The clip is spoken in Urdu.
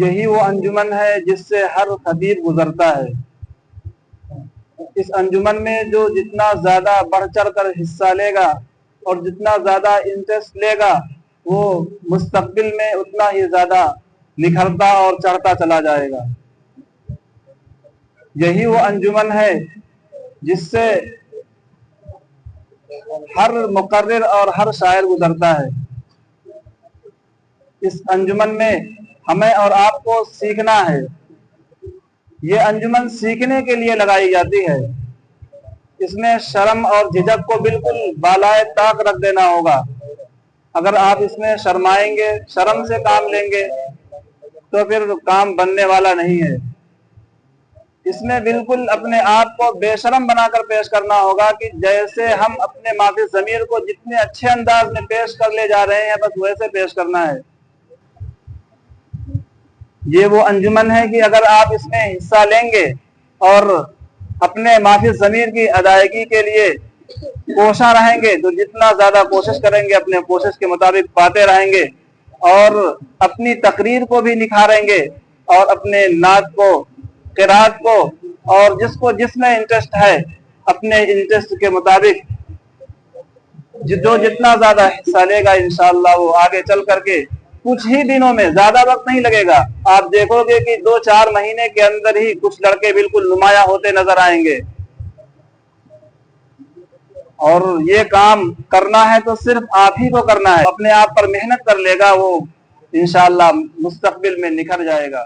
یہی وہ انجمن ہے جس سے ہر خطیب گزرتا ہے۔ اس انجمن میں جو جتنا زیادہ بڑھ چڑھ کر حصہ لے گا اور جتنا زیادہ انٹرسٹ لے گا وہ مستقبل میں اتنا ہی زیادہ نکھرتا اور چڑھتا چلا جائے گا۔ یہی وہ انجمن ہے جس سے ہر مقرر اور ہر شاعر گزرتا ہے۔ اس انجمن میں ہمیں اور آپ کو سیکھنا ہے۔ یہ انجمن سیکھنے کے لیے لگائی جاتی ہے۔ اس میں شرم اور جھجک کو بالکل بالائے طاق رکھ دینا ہوگا۔ اگر آپ اس میں شرمائیں گے، شرم سے کام لیں گے تو پھر کام بننے والا نہیں ہے۔ اس میں بالکل اپنے آپ کو بے شرم بنا کر پیش کرنا ہوگا کہ جیسے ہم اپنے مافی ضمیر کو جتنے اچھے انداز میں پیش کر لے جا رہے ہیں بس ویسے پیش کرنا ہے۔ یہ وہ انجمن ہے کہ اگر آپ اس میں حصہ لیں گے اور اپنے مافی ضمیر کی ادائیگی کے لیے کوشاں رہیں گے تو جتنا زیادہ کوشش کریں گے اپنے کوشش کے مطابق پاتے رہیں گے اور اپنی تقریر کو بھی نکھاریں گے اور اپنے نعت کو، قرات کو اور جس میں انٹرسٹ ہے اپنے انٹرسٹ کے مطابق جو جتنا زیادہ حصہ لے گا انشاءاللہ وہ آگے چل کر کے کچھ ہی دنوں میں، زیادہ وقت نہیں لگے گا، آپ دیکھو گے کہ 2-4 مہینے کے اندر ہی کچھ لڑکے بالکل نمایاں ہوتے نظر آئیں گے۔ اور یہ کام کرنا ہے تو صرف آپ ہی کو کرنا ہے، اپنے آپ پر محنت کر لے گا وہ انشاءاللہ مستقبل میں نکھر جائے گا۔